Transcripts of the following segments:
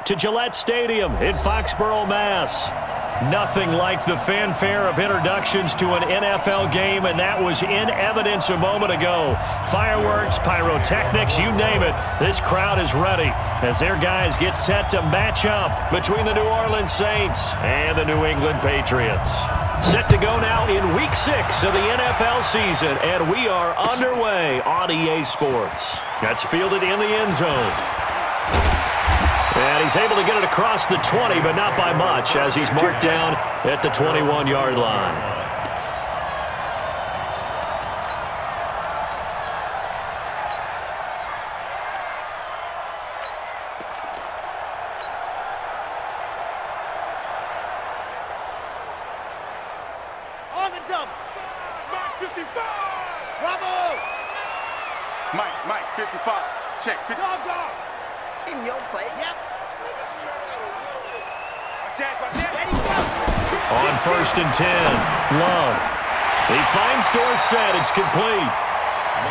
to Gillette Stadium in Foxborough, Mass. Nothing like the fanfare of introductions to an NFL game, and that was in evidence a moment ago. Fireworks, pyrotechnics, you name it. This crowd is ready as their guys get set to match up between the New Orleans Saints and the New England Patriots. Set to go now in Week 6 of the NFL season, and we are underway on EA Sports. That's fielded in the end zone. And he's able to get it across the 20, but not by much, as he's marked down at the 21-yard line. On the jump. Mike 55. Bravo. Mike 55. Check. Dog. In your face. Yes. On 1st and 10, Love. He finds Dorsett. It's complete.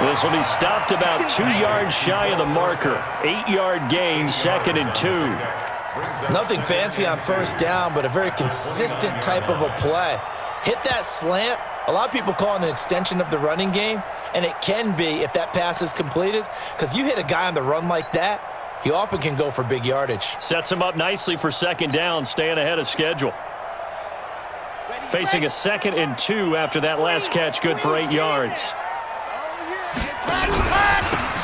This will be stopped about 2 yards shy of the marker. 8-yard gain, 2nd and 2. Nothing fancy on 1st down, but a very consistent type of a play. Hit that slant. A lot of people call it an extension of the running game, and it can be if that pass is completed, because you hit a guy on the run like that, he often can go for big yardage. Sets him up nicely for 2nd down, staying ahead of schedule. Facing a 2nd and 2 after that last catch, good for 8 yards.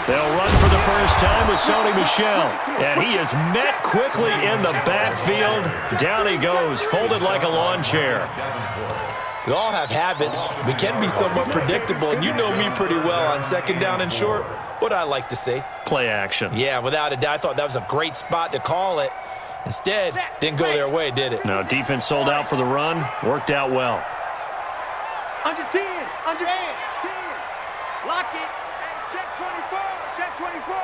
They'll run for the first time with Sony Michel, and he is met quickly in the backfield. Down he goes, folded like a lawn chair. We all have habits. We can be somewhat predictable, and you know me pretty well on 2nd down and short. What I like to say? Play action. Yeah, without a doubt. I thought that was a great spot to call it. Instead, didn't go their way, did it? Now, defense sold out for the run. Worked out well. Under 10. Under 10. Lock it. Check 24. Check 24.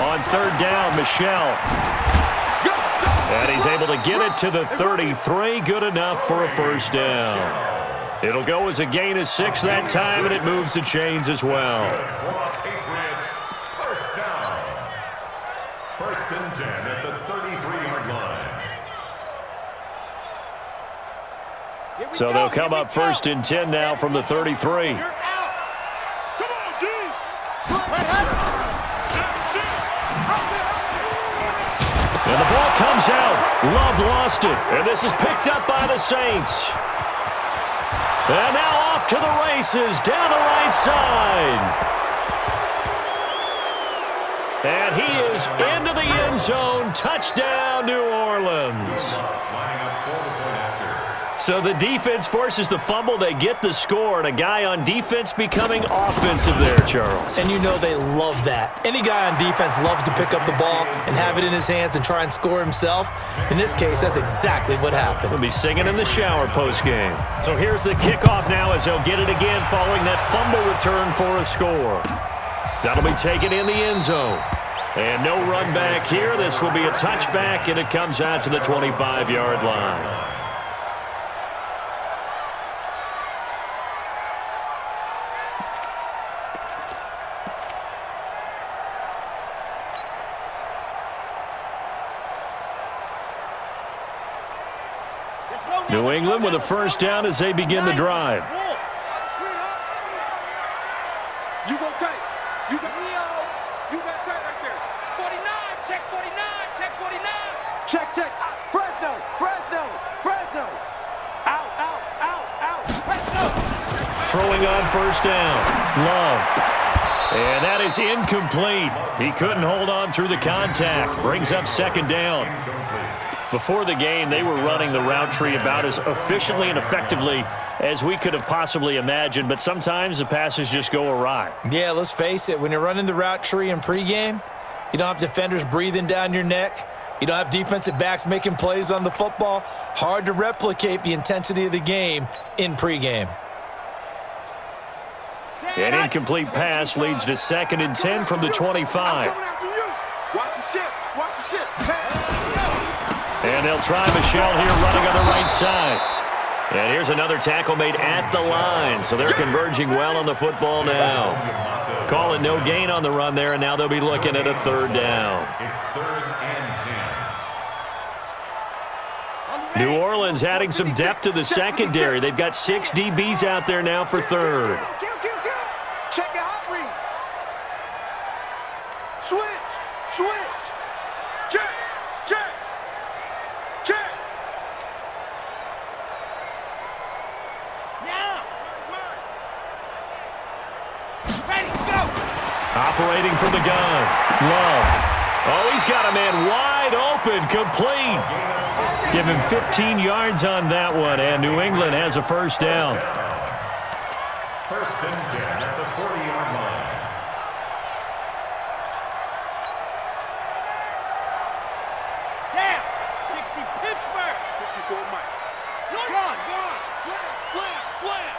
On 3rd down, Michel. And he's able to get it to the 33. Good enough for a 1st down. It'll go as a gain of 6 that time, and it moves the chains as well. Patriots, 1st down. 1st and 10 at the 33-yard line. So they'll come up 1st and 10 now from the 33. And the ball comes out. Love lost it. And this is picked up by the Saints. And now off to the races down the right side. And he is into the end zone. Touchdown, New Orleans. So the defense forces the fumble. They get the score, and a guy on defense becoming offensive there, Charles. And you know they love that. Any guy on defense loves to pick up the ball and have it in his hands and try and score himself. In this case, that's exactly what happened. He'll be singing in the shower post-game. So here's the kickoff now as they'll get it again following that fumble return for a score. That'll be taken in the end zone. And no run back here. This will be a touchback, and it comes out to the 25-yard line. New England with a 1st down as they begin the drive. You go tight. You got tight right there. 49. Check 49. Check 49. Check. Fresno. Out. Fresno. Throwing on 1st down. Love. And that is incomplete. He couldn't hold on through the contact. Brings up 2nd down. Before the game, they were running the route tree about as efficiently and effectively as we could have possibly imagined, but sometimes the passes just go awry. Yeah, let's face it. When you're running the route tree in pregame, you don't have defenders breathing down your neck. You don't have defensive backs making plays on the football. Hard to replicate the intensity of the game in pregame. An incomplete pass leads to 2nd and 10 from the 25. Watch the ship. And they'll try Michel here running on the right side. And here's another tackle made at the line, so they're converging well on the football now. Calling no gain on the run there, and now they'll be looking at a third down. It's 3rd and 10. New Orleans adding some depth to the secondary. They've got 6 DBs out there now for third. Check the hot read. Switch. Check. Now. Ready, go. Operating from the gun. Love. Oh, he's got a man wide open, complete. Give him 15 yards on that one, and New England has a first down. 1st and 10 at the 40-yard line. Down. 60 Pittsburgh. 54 Mike. Gone. Slam.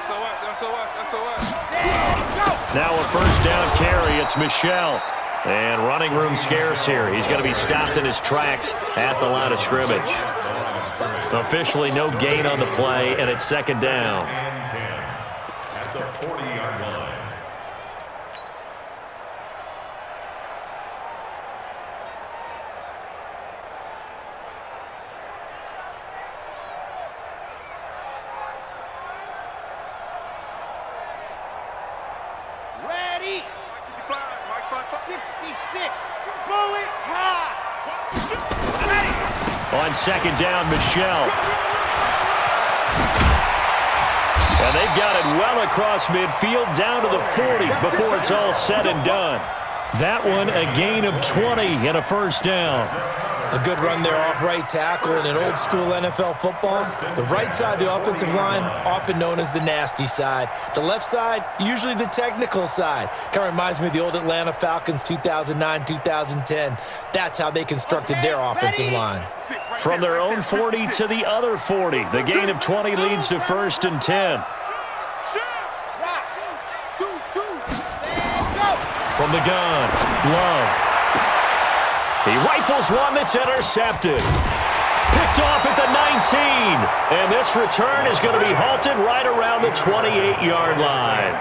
SOS. Go. Now a first down carry. It's Michel. And running room scarce here. He's going to be stopped in his tracks at the line of scrimmage. Officially no gain on the play, and it's second down. And 10 at the 40-yard line. Ready. 66. Bullet high. Ready. On second down, Michel. And they've got it well across midfield down to the 40 before it's all said and done. That one a gain of 20 and a first down. A good run there off right tackle in an old school NFL football. The right side of the offensive line, often known as the nasty side. The left side, usually the technical side. Kind of reminds me of the old Atlanta Falcons 2009-2010. That's how they constructed their offensive line. From their own 40 to the other 40. The gain of 20 leads to 1st and 10. From the gun, Love. He rifles one that's intercepted. Picked off at the 19. And this return is going to be halted right around the 28-yard line.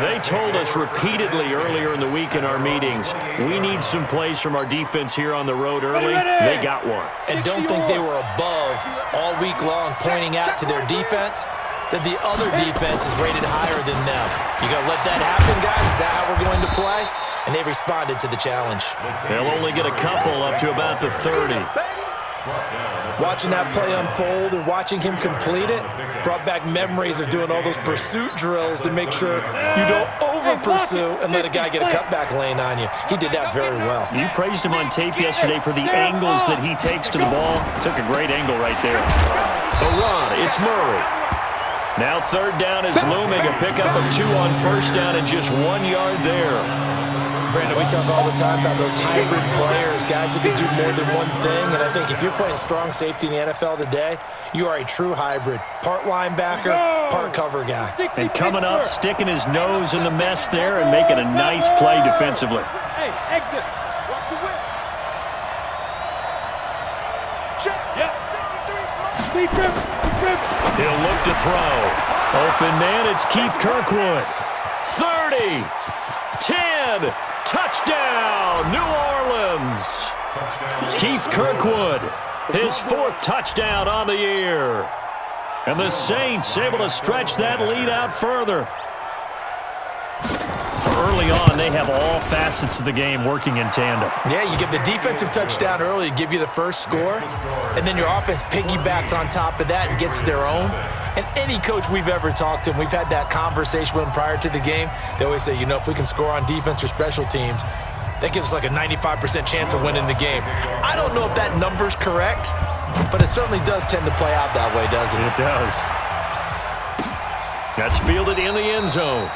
They told us repeatedly earlier in the week in our meetings, we need some plays from our defense here on the road early. They got one. And don't think they were above all week long pointing out to their defense that the other defense is rated higher than them. You going to let that happen, guys? Is that how we're going to play? And they responded to the challenge. They'll only get a couple up to about the 30. Watching that play unfold and watching him complete it brought back memories of doing all those pursuit drills to make sure you don't over-pursue and let a guy get a cutback lane on you. He did that very well. You praised him on tape yesterday for the angles that he takes to the ball. Took a great angle right there. The run, it's Murray. Now third down is looming. A pickup of 2 on first down and just 1 yard there. Brandon, we talk all the time about those hybrid players, guys who can do more than one thing. And I think if you're playing strong safety in the NFL today, you are a true hybrid. Part linebacker, part cover guy. And coming up, sticking his nose in the mess there and making a nice play defensively. Hey, exit. Watch the whip. Check. Yep. He'll look to throw. Open man, it's Keith Kirkwood. 30, 10, touchdown, New Orleans. Keith Kirkwood, his 4th touchdown on the year. And the Saints able to stretch that lead out further. Early on, they have all facets of the game working in tandem. Yeah, you give the defensive touchdown early to give you the first score, and then your offense piggybacks on top of that and gets their own. And any coach we've ever talked to, and we've had that conversation with them prior to the game, they always say, you know, if we can score on defense or special teams, that gives us like a 95% chance of winning the game. I don't know if that number's correct, but it certainly does tend to play out that way, doesn't it? It does. That's fielded in the end zone.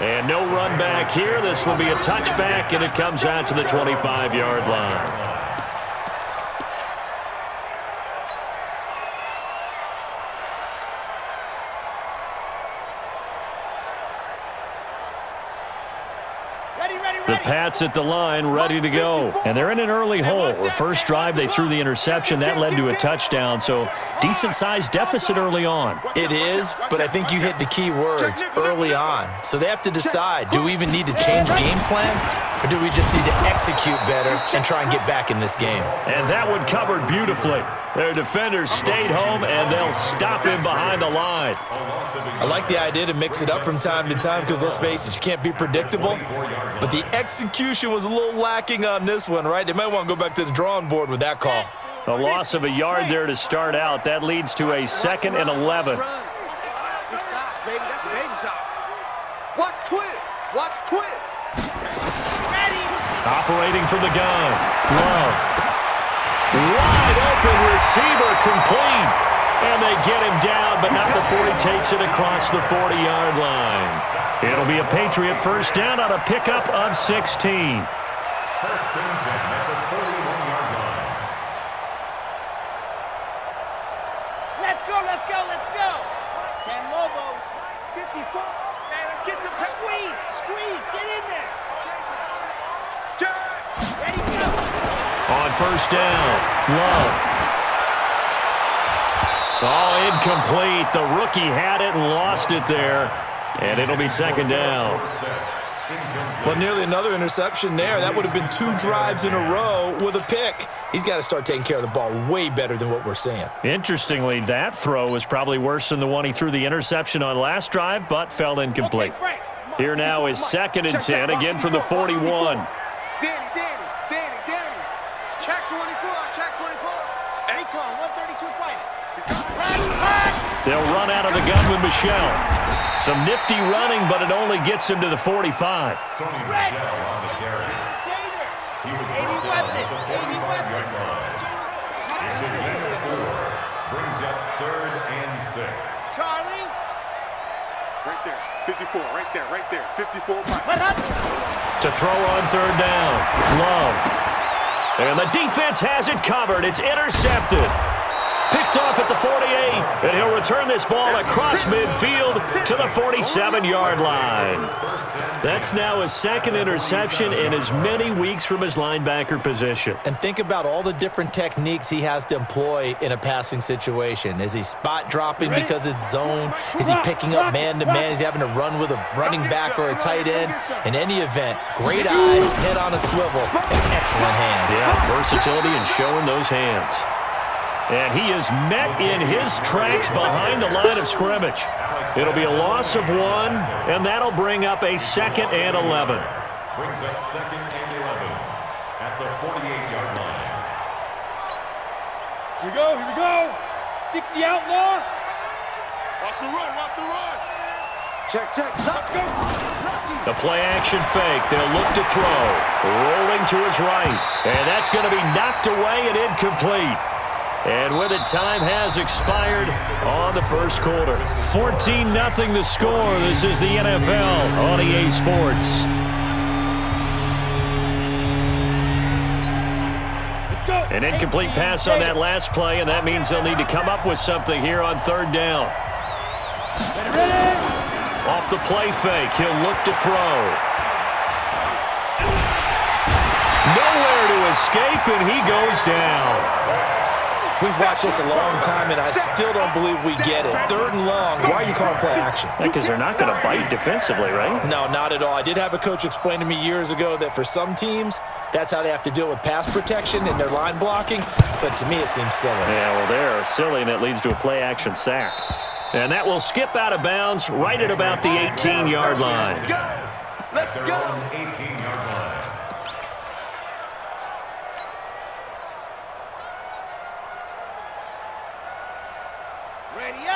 And no run back here. This will be a touchback, and it comes out to the 25-yard line. The Pats at the line, ready to go. And they're in an early hole. The first drive, they threw the interception. That led to a touchdown, so decent-sized deficit early on. It is, but I think you hit the key words, early on. So they have to decide, do we even need to change game plan, or do we just need to execute better and try and get back in this game? And that one covered beautifully. Their defenders stayed home, and they'll stop him behind the line. I like the idea to mix it up from time to time because, let's face it, you can't be predictable. But the execution was a little lacking on this one, right? They might want to go back to the drawing board with that call. A loss of a yard there to start out. That leads to a 2nd and 11. Good shot, baby. That's a baby shot. Watch twist. Watch twist. Ready. Operating from the gun. Love. Wide open receiver, complete. And they get him down, but not before he takes it across the 40-yard line. It'll be a Patriot first down on a pickup of 16. First and 10 at the 41-yard line. Let's go, let's go, let's go. 10 Lobo. 54. Hey, let's get some squeeze, squeeze, get in there. Turn. Ready, go. On first down, Love. Oh, incomplete. The rookie had it and lost it there. And it'll be 2nd down. Well, nearly another interception there. That would have been 2 drives in a row with a pick. He's got to start taking care of the ball way better than what we're seeing. Interestingly, that throw was probably worse than the one he threw the interception on last drive, but fell incomplete. Here now is 2nd and 10, again from the 41. Danny. Check 24, check 24. Akon, 132 fighting. They'll run out of the gun with Michelle. Some nifty running, but it only gets him to the 45. Sony Michel on the carry. He was brought down at the 45-yard line. It's a gain of 4. Brings up 3rd and 6. Charlie. Right there. 54. Right there. 54. To throw on 3rd down. Love. And the defense has it covered. It's intercepted. Picked off at the 48, and he'll return this ball across midfield to the 47-yard line. That's now his 2nd interception in as many weeks from his linebacker position. And think about all the different techniques he has to employ in a passing situation. Is he spot dropping because it's zone? Is he picking up man-to-man? Is he having to run with a running back or a tight end? In any event, great eyes, head on a swivel, and excellent hands. Yeah, versatility and showing those hands. And he is met in his tracks behind the line of scrimmage. It'll be a loss of 1, and that'll bring up a 2nd and 11. Brings up 2nd and 11 at the 48-yard line. Here we go. 60 outlaw. Watch the run. Check. Let's go. The play-action fake. They'll look to throw. Rolling to his right. And that's going to be knocked away and incomplete. And with it, time has expired on the first quarter. 14-0 the score. This is the NFL on EA Sports. An incomplete pass on that last play, and that means they'll need to come up with something here on 3rd down. Off the play fake, he'll look to throw. Nowhere to escape, and he goes down. We've watched this a long time, and I still don't believe we get it. 3rd and long. Why are you calling play action? Because they're not going to bite defensively, right? No, not at all. I did have a coach explain to me years ago that for some teams, that's how they have to deal with pass protection and their line blocking. But to me, it seems silly. Yeah, well, they're silly, and it leads to a play-action sack. And that will skip out of bounds right at about the 18-yard line. Let's Their go. own 18-yard line.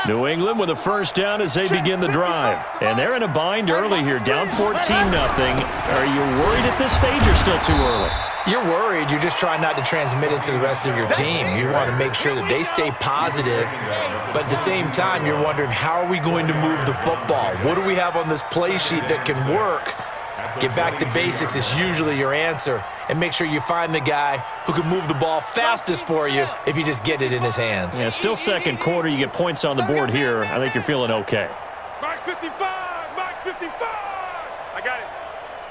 New England with a first down as they begin the drive. And they're in a bind early here, down 14-0. Are you worried at this stage or still too early? You're worried. You're just trying not to transmit it to the rest of your team. You want to make sure that they stay positive. But at the same time, you're wondering, how are we going to move the football? What do we have on this play sheet that can work? Get back to basics is usually your answer. And make sure you find the guy who can move the ball fastest for you if you just get it in his hands. Yeah, still second quarter. You get points on the board here. I think you're feeling okay. Mark 55. I got it.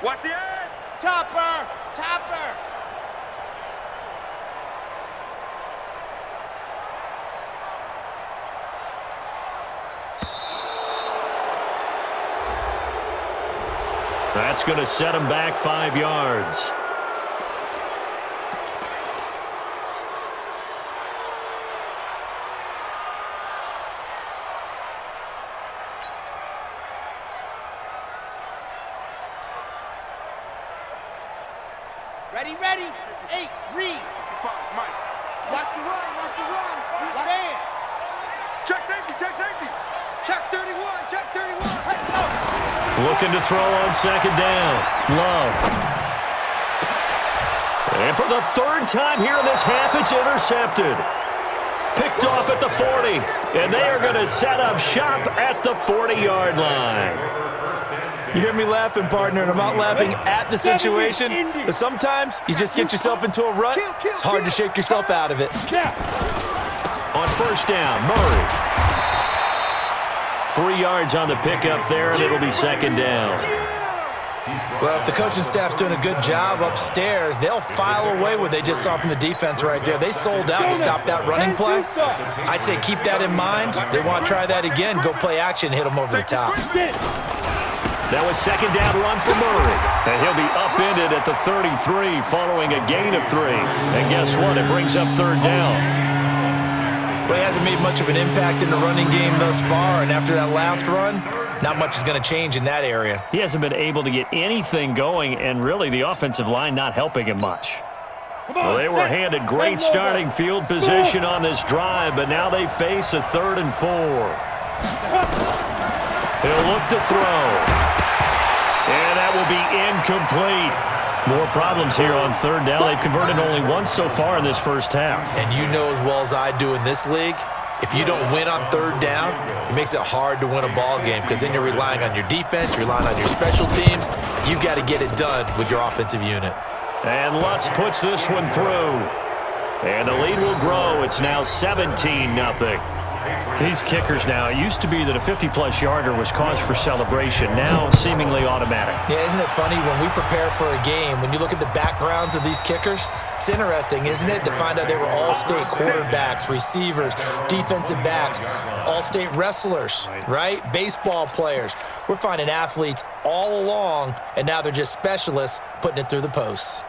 Watch the edge. Topper! Topper! That's going to set him back 5 yards. Ready, ready. 8, read. Mike. Watch the run, watch the run. Man. Check safety. Check 31, check 31. Hey, go. Looking to throw on second down. Love. And for the third time here in this half, it's intercepted. Picked off at the 40. And they are going to set up shop at the 40-yard line. You hear me laughing, partner, and I'm not laughing at the situation, but sometimes you just get yourself into a rut. It's hard to shake yourself out of it. On first down, Murray. 3 yards on the pickup there, and it'll be second down. Well, if the coaching staff's doing a good job upstairs, they'll file away what they just saw from the defense right there. They sold out to stop that running play. I'd say keep that in mind. They want to try that again, go play action, hit them over the top. That was second down run for Murray. And he'll be upended at the 33 following a gain of 3. And guess what? It brings up third down. Well, he hasn't made much of an impact in the running game thus far, and after that last run, not much is going to change in that area. He hasn't been able to get anything going, and really the offensive line not helping him much. Well, they were handed great starting field position on this drive, but now they face a 3rd and 4. He'll look to throw. And that will be incomplete. More problems here on third down. They've converted only once so far in this first half. And you know as well as I do in this league, if you don't win on third down, it makes it hard to win a ball game because then you're relying on your defense, you're relying on your special teams. You've got to get it done with your offensive unit. And Lutz puts this one through. And the lead will grow. It's now 17-0. These kickers now, it used to be that a 50-plus yarder was cause for celebration. Now seemingly automatic. Yeah, isn't it funny when we prepare for a game, when you look at the backgrounds of these kickers, it's interesting, isn't it, to find out they were all-state quarterbacks, receivers, defensive backs, all-state wrestlers, right? Baseball players. We're finding athletes all along, and now they're just specialists putting it through the posts.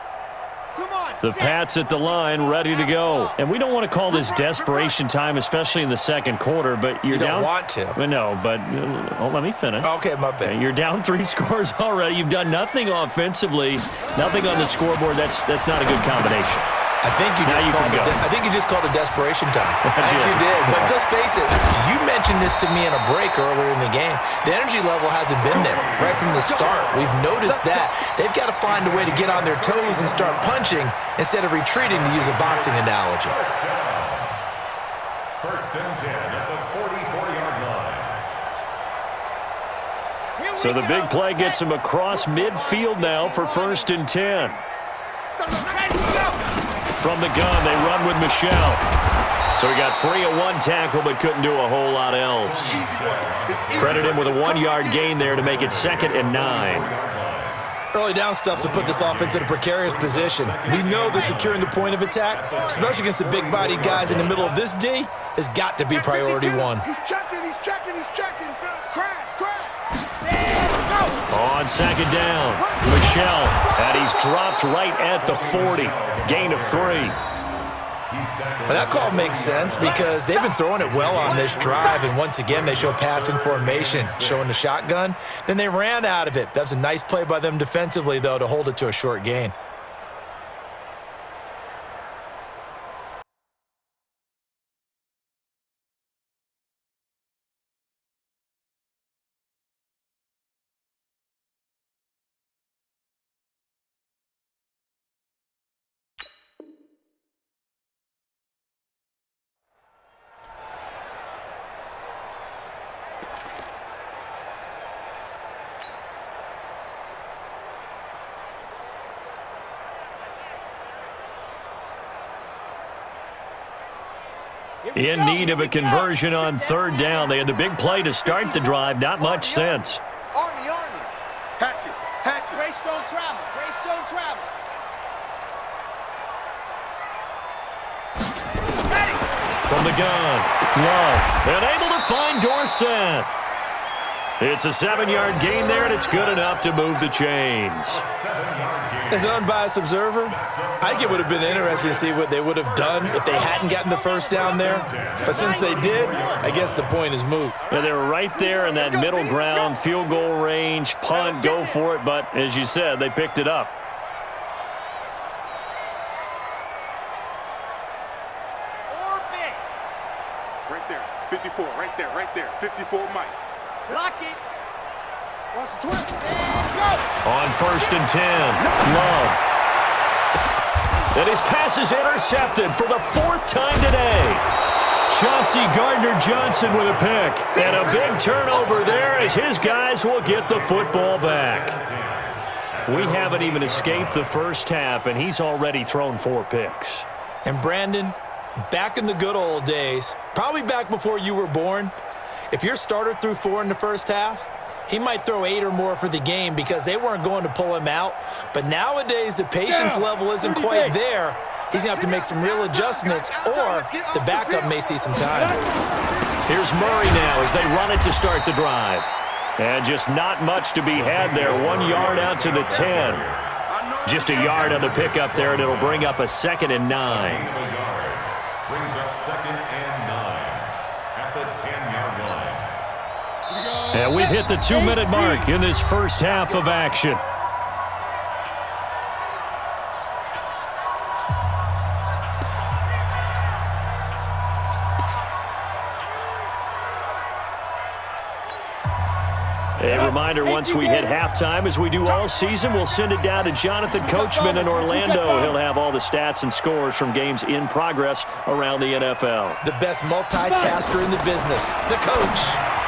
The Pats at the line, ready to go. And we don't want to call this desperation time, especially in the second quarter, but you're down. You don't want to. No, but let me finish. Okay, my bad. You're down 3 scores already. You've done nothing offensively, nothing on the scoreboard. That's not a good combination. I think you just called it desperation time. I think you did. But let's face it, you mentioned this to me in a break earlier in the game. The energy level hasn't been there right from the start. We've noticed that. They've got to find a way to get on their toes and start punching instead of retreating, to use a boxing analogy. First and 10 at the 44-yard line. So the big play gets him across midfield now for first and 10. From the gun, they run with Michelle. So he got free of one tackle but couldn't do a whole lot else. Credit him with a 1-yard gain there to make it 2nd and 9. Early down stuff to put this offense in a precarious position. We know that securing the point of attack, especially against the big-bodied guys in the middle of this D, has got to be priority 1. He's checking. Crash. On second down, Michelle, and he's dropped right at the 40. Gain of 3. Well, that call makes sense because they've been throwing it well on this drive, and once again they show passing formation, showing the shotgun. Then they ran out of it. That's a nice play by them defensively, though, to hold it to a short gain. In need of a conversion on third down. They had the big play to start the drive. Not much sense. Army. Hatchet. Grace don't travel. from the gun. Love, and able to find Dorsett. It's a 7-yard gain there, and it's good enough to move the chains. As an unbiased observer, I think it would have been interesting to see what they would have done if they hadn't gotten the first down there. But since they did, I guess the point is moot. Yeah, they were right there in that middle ground, field goal range, punt, go for it. But as you said, they picked it up. Right there, 54, right there, 54, Mike. Block it. Watch the twist. And go. On 1st and 10, Love. And his pass is intercepted for the 4th time today. Chauncey Gardner-Johnson with a pick. And a big turnover there as his guys will get the football back. We haven't even escaped the first half, and he's already thrown 4 picks. And Brandon, back in the good old days, probably back before you were born, if your starter threw 4 in the first half, he might throw 8 or more for the game because they weren't going to pull him out. But nowadays, the patience level isn't quite there. He's going to have to make some real adjustments, or the backup may see some time. Here's Murray now as they run it to start the drive. And just not much to be had there. 1 yard out to the 10. Just a yard on the pickup there, and it'll bring up a 2nd and 9. Brings up 2nd and 9 at the 10-yard line. And we've hit the 2-minute mark in this first half of action. A reminder, once we hit halftime, as we do all season, we'll send it down to Jonathan Coachman in Orlando. He'll have all the stats and scores from games in progress around the NFL. The best multitasker in the business, the coach.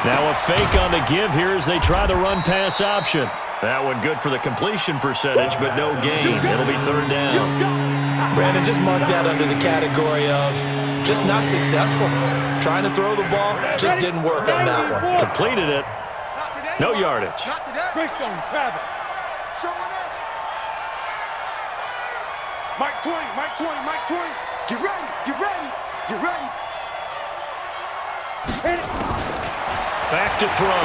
Now a fake on the give here as they try the run-pass option. That one good for the completion percentage, but no gain. It'll be 3rd down. Brandon, just mark that under the category of just not successful. Trying to throw the ball just didn't work on that one. Completed it. No yardage. Not today. Greystone, Travis. Showing up. Mike 20, Mike 20, Mike 20. Get ready, get ready, get ready. Hit it. Back to throw.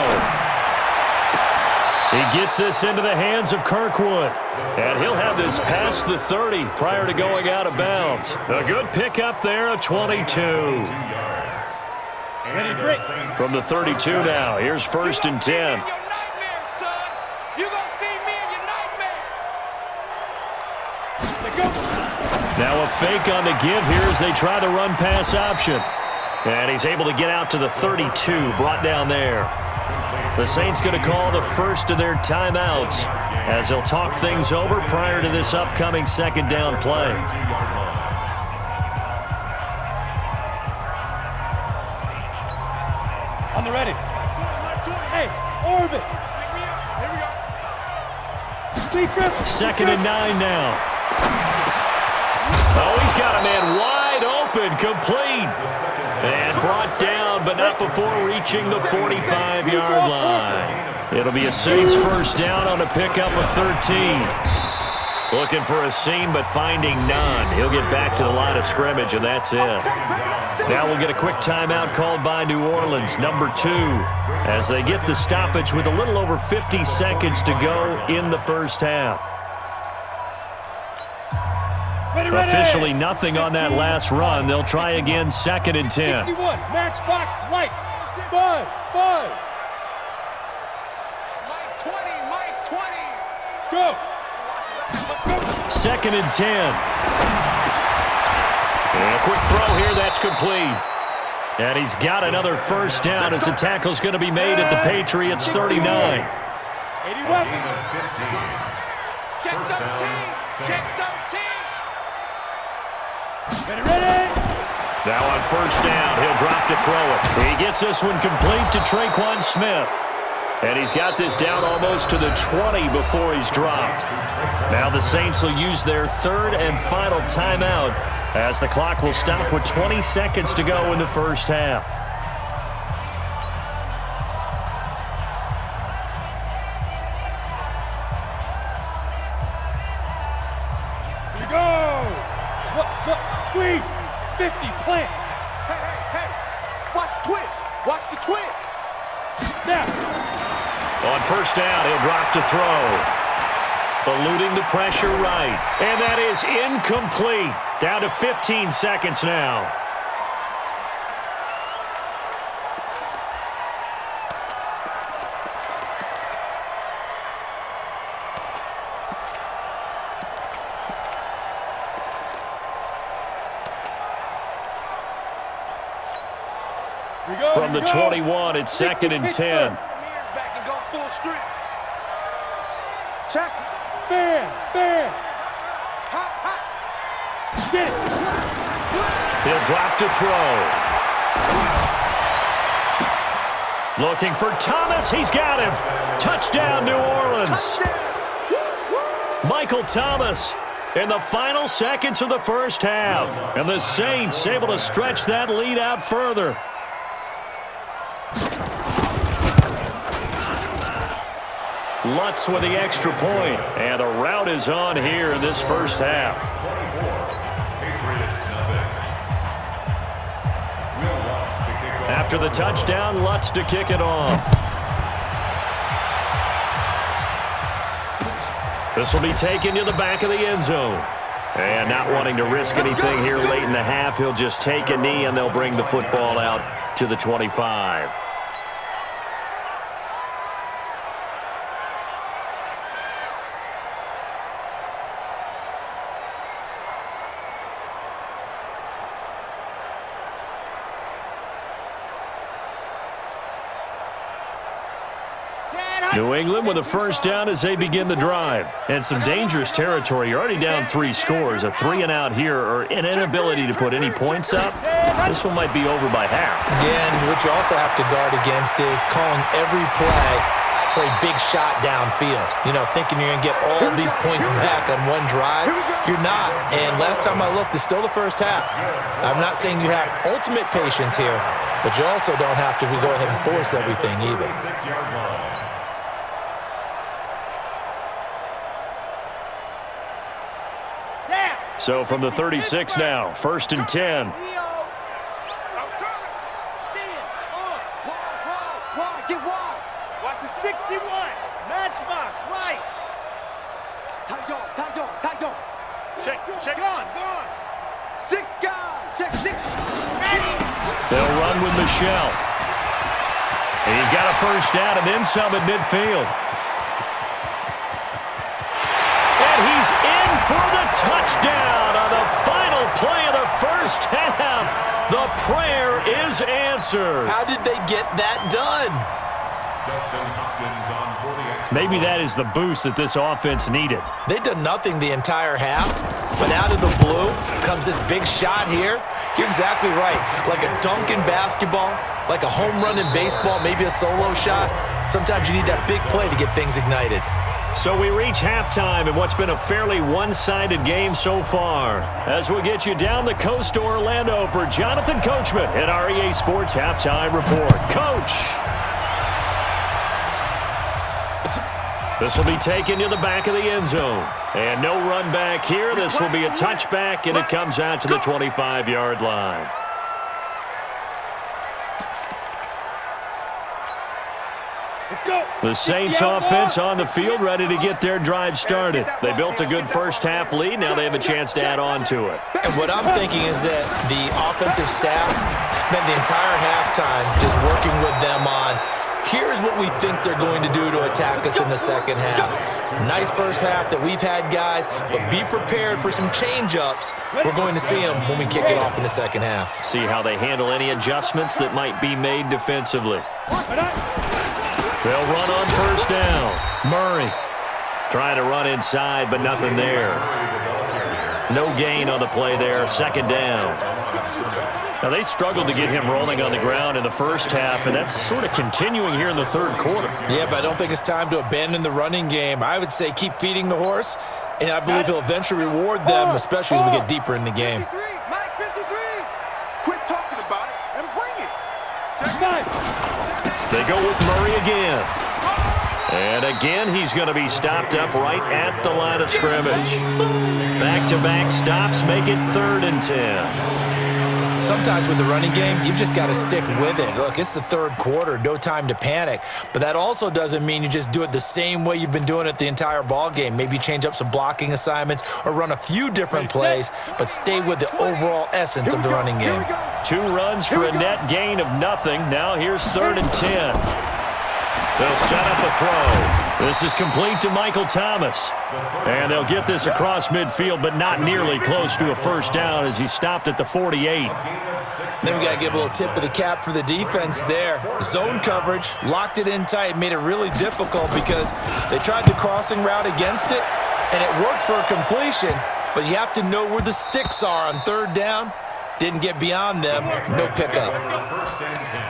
He gets this into the hands of Kirkwood. And he'll have this past the 30 prior to going out of bounds. A good pickup there, a 22. From the 32 now. Here's 1st and 10. Now a fake on the give here as they try the run-pass option. And he's able to get out to the 32, brought down there. The Saints going to call the first of their timeouts as they'll talk things over prior to this upcoming 2nd down play. On the ready. Hey, orbit. Here we go. 2nd and 9 now. Oh, he's got a man wide open, complete. And brought down, but not before reaching the 45-yard line. It'll be a Saints 1st down on a pickup of 13. Looking for a seam, but finding none. He'll get back to the line of scrimmage, and that's it. Now we'll get a quick timeout called by New Orleans, number 2, as they get the stoppage with a little over 50 seconds to go in the first half. Officially nothing on that last run. They'll try again, 2nd and 10. 61, matchbox, lights, buzz, buzz. Mike 20, Mike 20. Go. 2nd and 10. And a quick throw here, that's complete. And he's got another 1st down as the tackle's going to be made at the Patriots 39. 81. Check 17, check 17. Ready. Now on 1st down, he'll drop to throw it. He gets this one complete to Traquan Smith. And he's got this down almost to the 20 before he's dropped. Now the Saints will use their 3rd and final timeout as the clock will stop with 20 seconds to go in the first half. Here we go. Look, squeeze. 50, plant. Hey. On first down, he'll drop to throw. Eluding the pressure right. And that is incomplete. Down to 15 seconds now. From the 21, it's 2nd and 10. Back and go full strength. Check. Bam. Hot. Get it. He'll drop to throw. Looking for Thomas. He's got him. Touchdown, New Orleans. Michael Thomas in the final seconds of the first half. And the Saints able to stretch that lead out further. Lutz with the extra point, and the rout is on here in this first half. After the touchdown, Lutz to kick it off. This will be taken to the back of the end zone. And not wanting to risk anything here late in the half, he'll just take a knee, and they'll bring the football out to the 25. New England with a first down as they begin the drive. And some dangerous territory. You're already down 3 scores. A 3-and-out here or an inability to put any points up. This one might be over by half. Yeah, and what you also have to guard against is calling every play for a big shot downfield. You know, thinking you're going to get all of these points back on one drive. You're not. And last time I looked, it's still the first half. I'm not saying you have ultimate patience here, but you also don't have to go ahead and force everything either. So from the 36 now, 1st and 10. Get wide. Watch the 61. Matchbox, light. Tight dog. Check. Gone. 6 guys. Check 6. Ready. They'll run with Michelle. And he's got a first down and then some at midfield. He's in for the touchdown on the final play of the first half. The prayer is answered. How did they get that done? Maybe that is the boost that this offense needed. They did nothing the entire half, but out of the blue comes this big shot here. You're exactly right. Like a dunk in basketball, like a home run in baseball, maybe a solo shot. Sometimes you need that big play to get things ignited. So we reach halftime in what's been a fairly one-sided game so far. As we'll get you down the coast to Orlando for Jonathan Coachman at our EA Sports Halftime Report. Coach! This will be taken to the back of the end zone. And no run back here. This will be a touchback, and it comes out to the 25-yard line. The Saints offense on the field, ready to get their drive started. They built a good first half lead. Now they have a chance to add on to it. And what I'm thinking is that the offensive staff spent the entire halftime just working with them on, here's what we think they're going to do to attack us in the second half. Nice first half that we've had, guys, but be prepared for some change-ups. We're going to see them when we kick it off in the second half. See how they handle any adjustments that might be made defensively. They'll run on first down. Murray trying to run inside, but nothing there. No gain on the play there. Second down. Now, they struggled to get him rolling on the ground in the first half, and that's sort of continuing here in the third quarter. Yeah, but I don't think it's time to abandon the running game. I would say keep feeding the horse, and I believe he'll eventually reward them, especially as we get deeper in the game. 53, Mike 53. Quit talking about it and bring it. Check 9. They go with Murray again. And again, he's going to be stopped up right at the line of scrimmage. Back-to-back stops make it 3rd and 10. Sometimes with the running game, you've just got to stick with it. Look, it's the third quarter, no time to panic. But that also doesn't mean you just do it the same way you've been doing it the entire ball game. Maybe change up some blocking assignments or run a few different plays, but stay with the overall essence of the running game. 2 runs for a net gain of nothing. Now here's 3rd and 10. They'll set up a throw. This is complete to Michael Thomas. And they'll get this across midfield, but not nearly close to a first down as he stopped at the 48. Then we got to give a little tip of the cap for the defense there. Zone coverage, locked it in tight, made it really difficult because they tried the crossing route against it, and it worked for a completion, but you have to know where the sticks are on 3rd down. Didn't get beyond them, no pickup. First and 10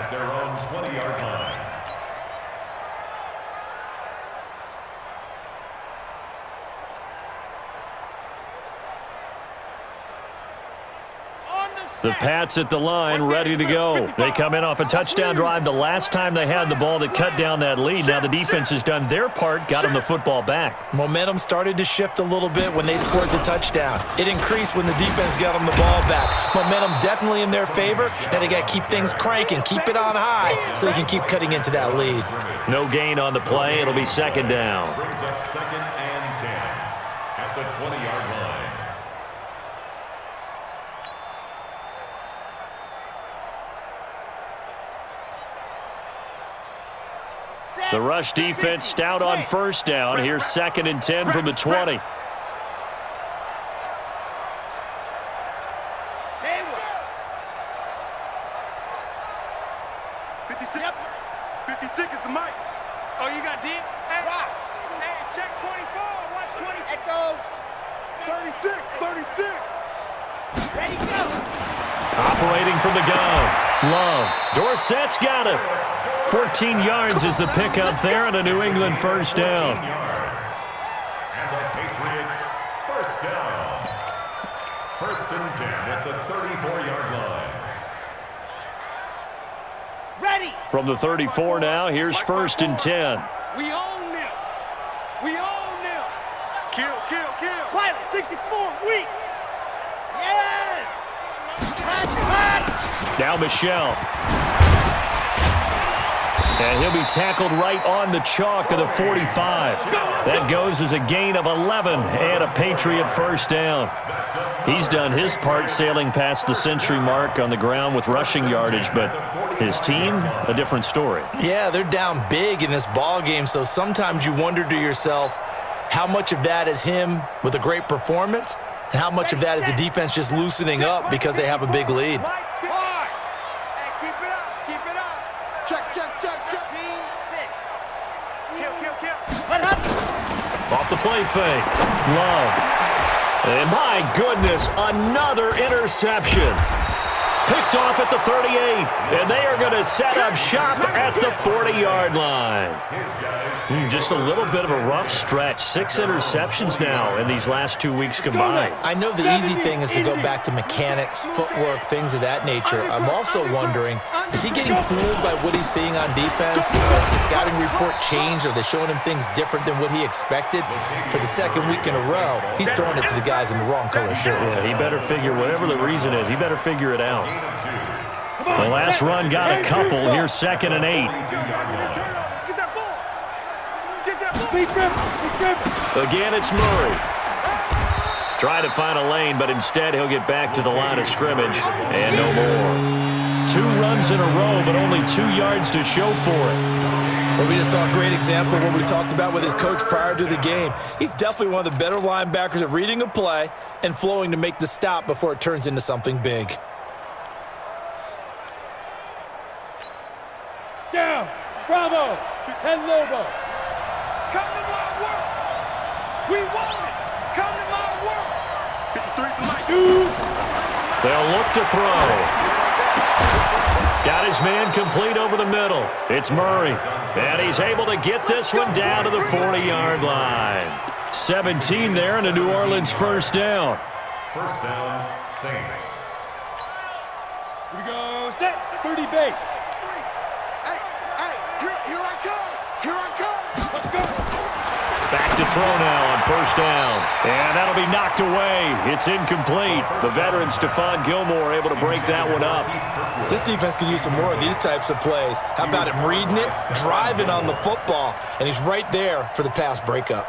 at their own 20-yard line. The Pats at the line, ready to go. They come in off a touchdown drive the last time they had the ball that cut down that lead. Now the defense has done their part, got them the football back. Momentum started to shift a little bit when they scored the touchdown. It increased when the defense got them the ball back. Momentum definitely in their favor. Now they got to keep things cranking, keep it on high so they can keep cutting into that lead. No gain on the play. It'll be 2nd down. Brings up 2nd and 10 at the 20-yard line. The rush defense stout on 1st down. Here's 2nd and 10 from the 20. Oh, you got deep? Hey, Rock. Hey, check 24. Watch 20. Echo. 36. 36. Ready, go. Operating from the gun. Love. Dorsett's got it. 14 yards is the pickup there and a New England first down. And the Patriots first down. 1st and 10 at the 34-yard line. Ready. From the 34 now, here's 1st and 10. We own them. We own them. Kill, kill, kill. Pilot 64, weak. Yes. Now Michelle. And he'll be tackled right on the chalk of the 45. That goes as a gain of 11 and a Patriot first down. He's done his part sailing past the century mark on the ground with rushing yardage, but his team, a different story. Yeah, they're down big in this ball game, so sometimes you wonder to yourself how much of that is him with a great performance and how much of that is the defense just loosening up because they have a big lead. Keep it up. Keep it up. Check, check, check, check. Scene 6. Kill, kill, kill. What happened? Off the play fake. Love. And my goodness, another interception. Picked off at the 38. And they are going to set up shop at the 40-yard line. Just a little bit of a rough stretch. 6 interceptions now in these last 2 weeks combined. I know the easy thing is to go back to mechanics, footwork, things of that nature. I'm also wondering, is he getting fooled by what he's seeing on defense? Has the scouting report changed? Are they showing him things different than what he expected? For the 2nd week in a row, he's throwing it to the guys in the wrong color shirts. Yeah, he better figure, whatever the reason is, he better figure it out. The last run got a couple. Here's 2nd and 8. Again, it's Murray. Trying to find a lane, but instead he'll get back to the line of scrimmage and no more. 2 runs in a row, but only 2 yards to show for it. Well, we just saw a great example of what we talked about with his coach prior to the game. He's definitely one of the better linebackers at reading a play and flowing to make the stop before it turns into something big. Down. Bravo. 10 Lobo. Come to my work. We want it. Come to my work. 53 to my Shoot. They'll look to throw. Got his man complete over the middle. It's Murray. And he's able to get this one down to the 40-yard line. 17 there and a New Orleans first down. First down, Saints. Here we go. Set. 30 base. Hey, here I come. Here I come. Let's go. Back to throw now on first down. And that'll be knocked away. It's incomplete. The veteran Stephon Gilmore able to break that one up. This defense could use some more of these types of plays. How about him reading it, driving on the football, and he's right there for the pass breakup.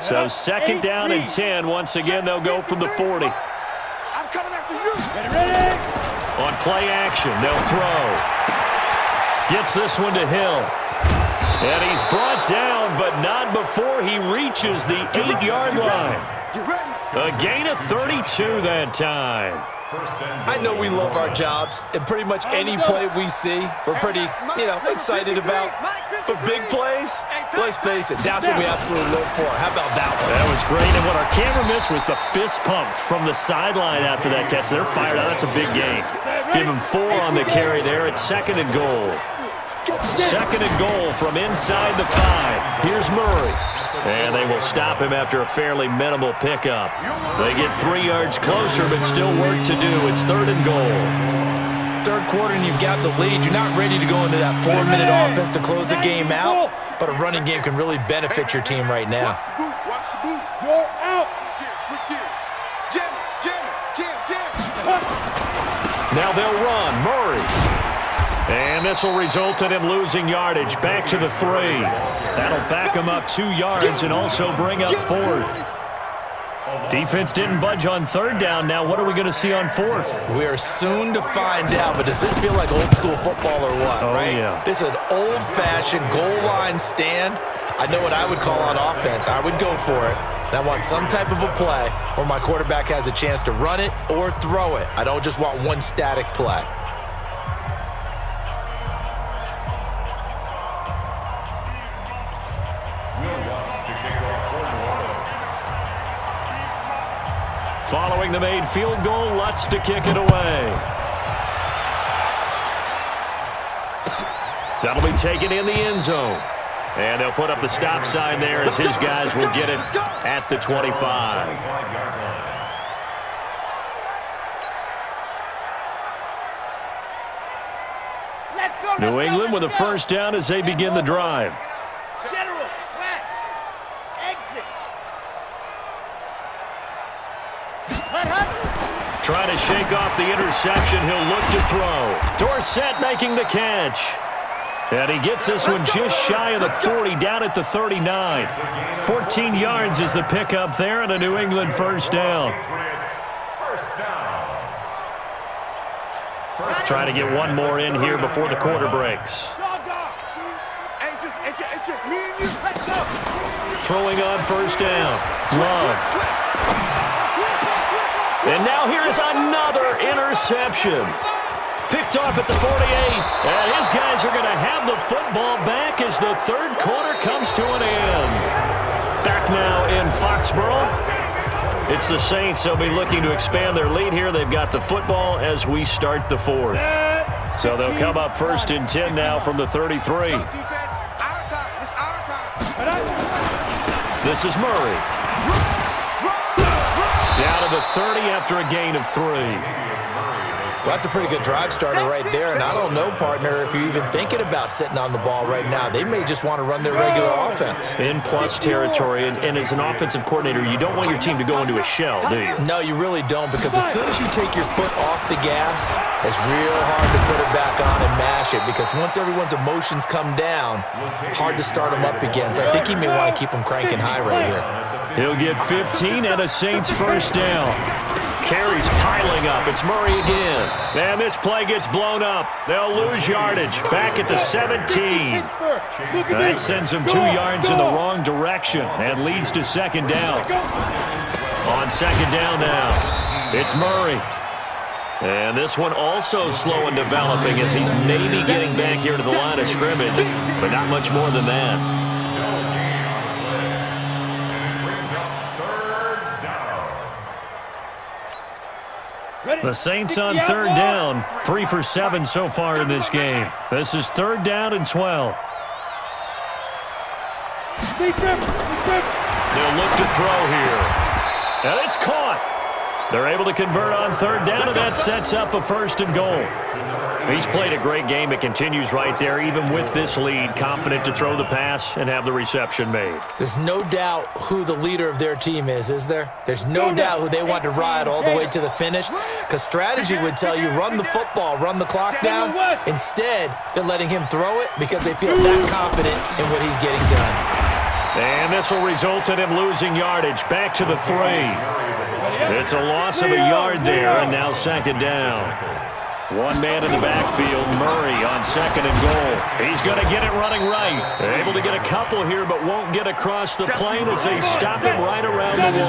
So second down and 10. Once again, they'll go from the 40. I'm coming after you. Ready. On play action, they'll throw. Gets this one to Hill. And he's brought down, but not before he reaches the 8-yard line. A gain of 32 that time. I know we love our jobs, and pretty much any play we see, we're pretty, excited about. But big plays, let's face it, that's what we absolutely live for. How about that one? That was great, and what our camera missed was the fist pump from the sideline after that catch. They're fired out. That's a big gain. Give him 4 on the carry there. It's second and goal. Second and goal from inside the 5. Here's Murray. And they will stop him after a fairly minimal pickup. They get 3 yards closer, but still work to do. It's third and goal. Third quarter and you've got the lead. You're not ready to go into that 4-minute offense to close the game out, but a running game can really benefit your team right now. Watch the boot. You're out. Switch gears. Jam. Now they'll run. Murray. And this will result in him losing yardage. Back to the 3. That'll back him up 2 yards and also bring up 4th. Defense didn't budge on third down. Now what are we going to see on 4th? We are soon to find out, but does this feel like old school football or what, right? Yeah. This is an old-fashioned goal line stand. I know what I would call on offense. I would go for it. And I want some type of a play where my quarterback has a chance to run it or throw it. I don't just want one static play. Following the made field goal, Lutz to kick it away. That'll be taken in the end zone. And they'll put up the stop sign there as his guys will get it at the 25. New England with a first down as they begin the drive. General, flash, exit. Trying to shake off the interception. He'll look to throw. Dorsett making the catch. And he gets this one just shy of the 40, down at the 39. 14 yards is the pickup there, and a New England first down. Trying to get one more in here before the quarter breaks. It's just me and you. Let's go. Throwing on first down. Love. And now here is another interception. Picked off at the 48. And his guys are going to have the football back as the third quarter comes to an end. Back now in Foxborough. It's the Saints. They'll be looking to expand their lead here. They've got the football as we start the fourth. So they'll come up first and 10 now from the 33. This is Murray. Down to the 30 after a gain of 3. Well, that's a pretty good drive starter right there. And I don't know, partner, if you're even thinking about sitting on the ball right now. They may just want to run their regular offense. In plus territory. And as an offensive coordinator, you don't want your team to go into a shell, do you? No, you really don't, because as soon as you take your foot off the gas, it's real hard to put it back on and mash it, because once everyone's emotions come down, hard to start them up again. So I think he may want to keep them cranking high right here. He'll get 15 and a Saints first down. Carries piling up. It's Murray again. And this play gets blown up. They'll lose yardage. Back at the 17. That sends them 2 yards in the wrong direction and leads to second down. On second down now, it's Murray. And this one also slow in developing as he's maybe getting back here to the line of scrimmage, but not much more than that. The Saints on third down, 3 for 7 so far in this game. This is third down and 12. They'll look to throw here. And it's caught. They're able to convert on third down, and that sets up a 1st and goal. He's played a great game. It continues right there, even with this lead, confident to throw the pass and have the reception made. There's no doubt who the leader of their team is there? There's no doubt who they want to ride all the way to the finish, because strategy would tell you run the football, run the clock down. Instead, they're letting him throw it because they feel that confident in what he's getting done. And this will result in him losing yardage. Back to the 3. It's a loss of a yard there, and now 2nd down. One man in the backfield, Murray on 2nd and goal. He's going to get it running right. Able to get a couple here, but won't get across the plane as they stop him right around the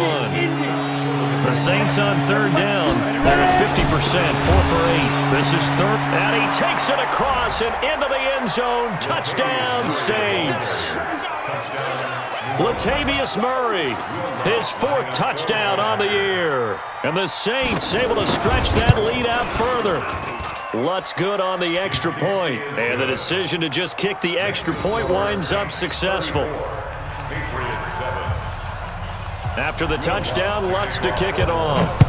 1. The Saints on 3rd down. They're at 50%, 4 for 8. This is 3rd, and he takes it across and into the end zone. Touchdown, Saints. Latavius Murray, his 4th touchdown on the year. And the Saints able to stretch that lead out further. Lutz good on the extra point. And the decision to just kick the extra point winds up successful. After the touchdown, Lutz to kick it off.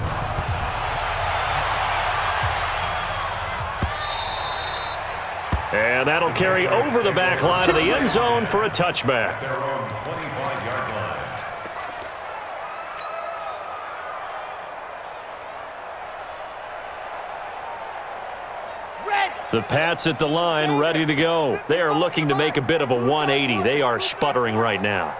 And that'll carry over the back line of the end zone for a touchback. The Pats at the line, ready to go. They are looking to make a bit of a 180. They are sputtering right now.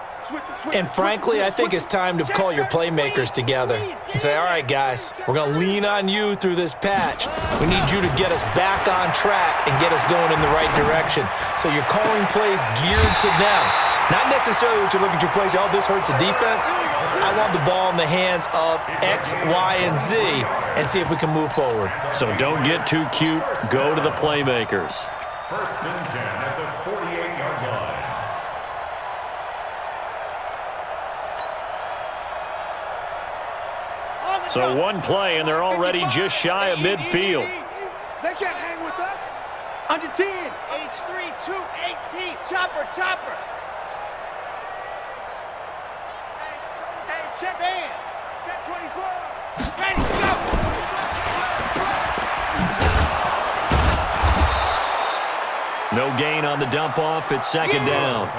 And frankly, I think it's time to call your playmakers together and say, all right, guys, we're going to lean on you through this patch. We need you to get us back on track and get us going in the right direction. So you're calling plays geared to them. Not necessarily what you look at your plays, oh, this hurts the defense. I want the ball in the hands of X, Y, and Z and see if we can move forward. So don't get too cute. Go to the playmakers. 1st and 10 at the 48-yard line. So one play, and they're already just shy of midfield. They can't hang with us. Under 10. H3, 218. Chopper, chopper. Hey, check in. Check 24. Ready, go. No gain on the dump off. It's 2nd down.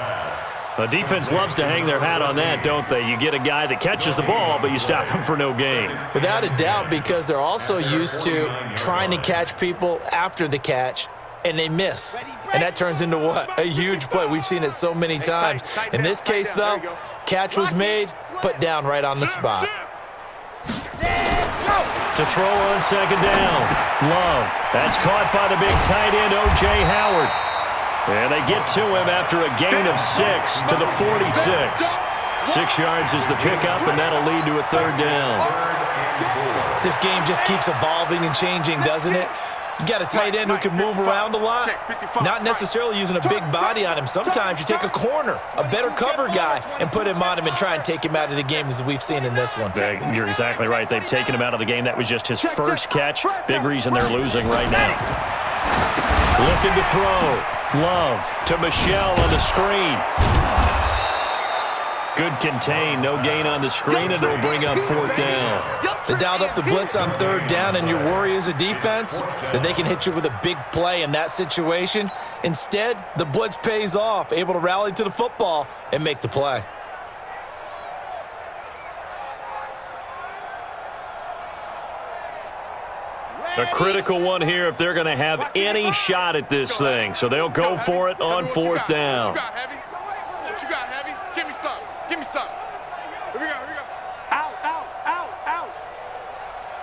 The defense loves to hang their hat on that, don't they? You get a guy that catches the ball, but you stop him for no gain. Without a doubt, because they're also used to trying to catch people after the catch, and they miss. And that turns into what? A huge play. We've seen it so many times. In this case, though, catch was made, put down right on the spot. To throw on 2nd down. Love. That's caught by the big tight end, O.J. Howard. And they get to him after a gain of 6 to the 46. 6 yards is the pickup, and that'll lead to a 3rd down. This game just keeps evolving and changing, doesn't it? You got a tight end who can move around a lot, not necessarily using a big body on him. Sometimes you take a corner, a better cover guy, and put him on him and try and take him out of the game, as we've seen in this one. You're exactly right. They've taken him out of the game. That was just his first catch. Big reason they're losing right now. Looking to throw. Love to Michelle on the screen. Good contain. No gain on the screen, and it'll bring up 4th down. They dialed up the blitz on 3rd down, and your worry as a defense that they can hit you with a big play in that situation. Instead, the blitz pays off, able to rally to the football and make the play. A critical one here if they're going to have any shot at this thing. So they'll go for it on 4th down. What you got, Heavy? Give me some. Give me some. Here we go, here we go. Out, out, out, out.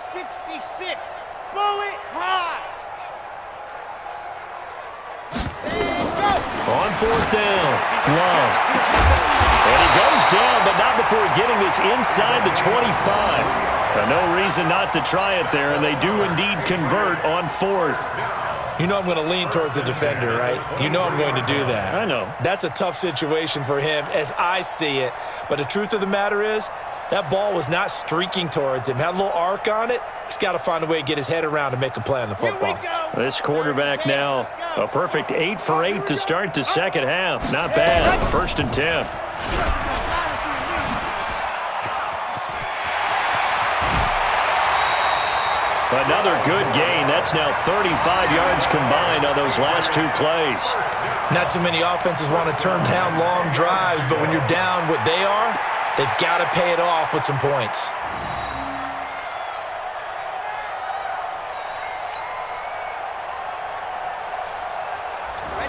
66. Bullet high. Stand, go. On 4th down. Love. And he goes down, but not before getting this inside the 25. No reason not to try it there, and they do indeed convert on 4th. You know I'm going to lean towards the defender, right? You know I'm going to do that. I know. That's a tough situation for him as I see it. But the truth of the matter is, that ball was not streaking towards him. Had a little arc on it. He's got to find a way to get his head around and make a play on the football. This quarterback now, a perfect 8 for 8 to start the second half. Not bad. 1st and 10. Another good gain. That's now 35 yards combined on those last two plays. Not too many offenses want to turn down long drives, but when you're down what they are, they've got to pay it off with some points.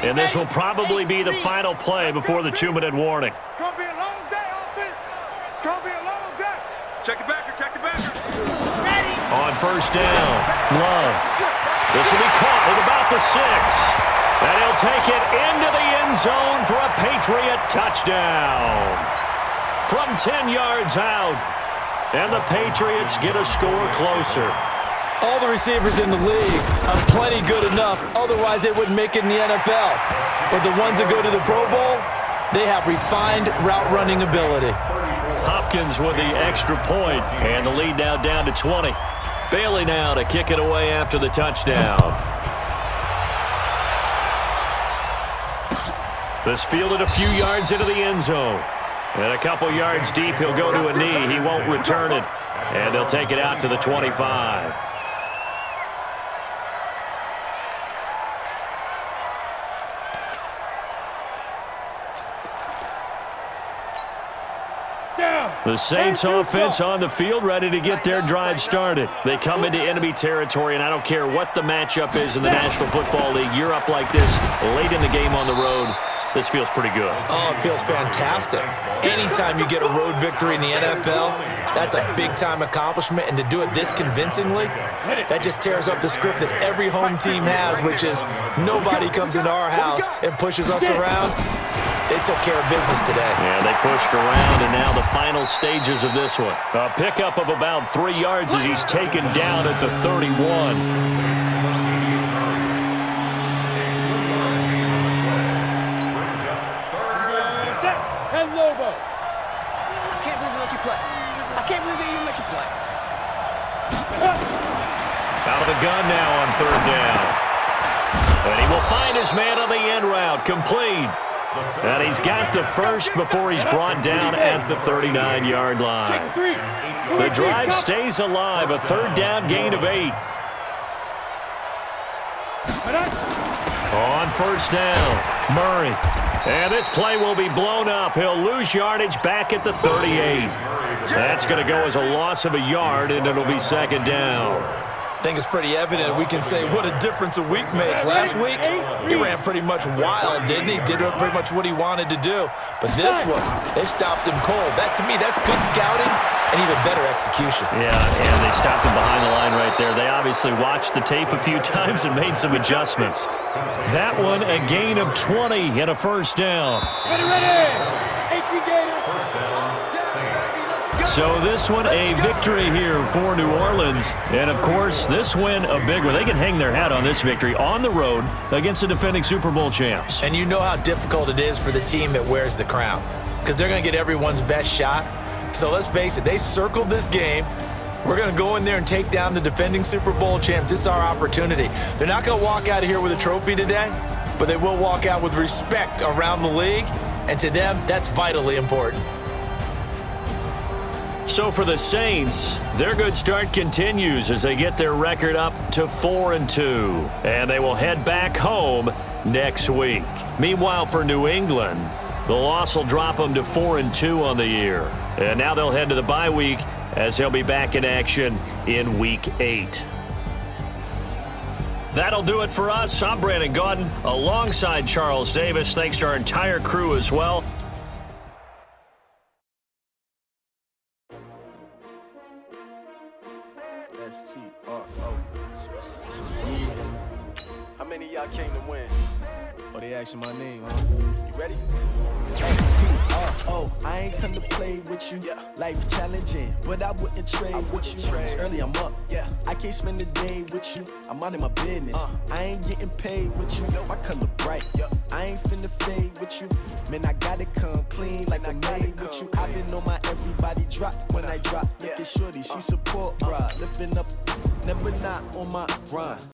And this will probably be the final play before the 2-minute warning. It's going to be a long day, offense. It's going to be a long day. Check the backer, check the backer. Ready. On first down, Love. This will be caught at about the 6. And he'll take it into the end zone for a Patriot touchdown. From 10 yards out. And the Patriots get a score closer. All the receivers in the league are plenty good enough, otherwise they wouldn't make it in the NFL. But the ones that go to the Pro Bowl, they have refined route running ability. Hopkins with the extra point, and the lead now down to 20. Bailey now to kick it away after the touchdown. This fielded a few yards into the end zone. And a couple yards deep, he'll go to a knee. He won't return it. And they'll take it out to the 25. The Saints offense on the field, ready to get their drive started. They come into enemy territory, and I don't care what the matchup is in the National Football League. You're up like this late in the game on the road. This feels pretty good. Oh, it feels fantastic. Anytime you get a road victory in the NFL, that's a big-time accomplishment, and to do it this convincingly, that just tears up the script that every home team has, which is nobody comes into our house and pushes us around. They took care of business today. Yeah, they pushed around, and now the final stages of this one. A pickup of about 3 yards as he's taken down at the 31. Lobo. I can't believe they let you play. I can't believe they even let you play. Out of the gun now on third down. And he will find his man on the end route, complete. And he's got the first before he's brought down at the 39-yard line. The drive stays alive, a third down gain of 8. On first down, Murray. And this play will be blown up. He'll lose yardage back at the 38. That's going to go as a loss of a yard, and it'll be second down. I think it's pretty evident we can say what a difference a week makes. Last week, he ran pretty much wild, didn't he? Did pretty much what he wanted to do. But this one, they stopped him cold. That, to me, that's good scouting and even better execution. Yeah, and they stopped him behind the line right there. They obviously watched the tape a few times and made some adjustments. That one, a gain of 20 and a first down. First down, Saints. So this one, a victory here for New Orleans. And, of course, this win, a big one. They can hang their hat on this victory on the road against the defending Super Bowl champs. And you know how difficult it is for the team that wears the crown, because they're going to get everyone's best shot. So let's face it, they circled this game. We're going to go in there and take down the defending Super Bowl champs. This is our opportunity. They're not going to walk out of here with a trophy today, but they will walk out with respect around the league. And to them, that's vitally important. So for the Saints, their good start continues as they get their record up to 4-2. And they will head back home next week. Meanwhile, for New England, the loss will drop them to 4-2 on the year. And now they'll head to the bye week as they'll be back in action in Week 8. That'll do it for us. I'm Brandon Gaudin alongside Charles Davis. Thanks to our entire crew as well. How many of y'all came to win? Oh, they asking my name, huh? You ready? S-T-R-O, I ain't come to play with you. Yeah. Life challenging, but I wouldn't trade with you. trade. It's early, I'm up. Yeah. I can't spend the day with you. I'm out of my business. I ain't getting paid with you. My color bright. Yep. I ain't finna fade with you. Man, I gotta come clean like I'm made with you. I've been on my everybody drop when I drop. Look at shorty, she support ride. Lifting up, never not on my grind.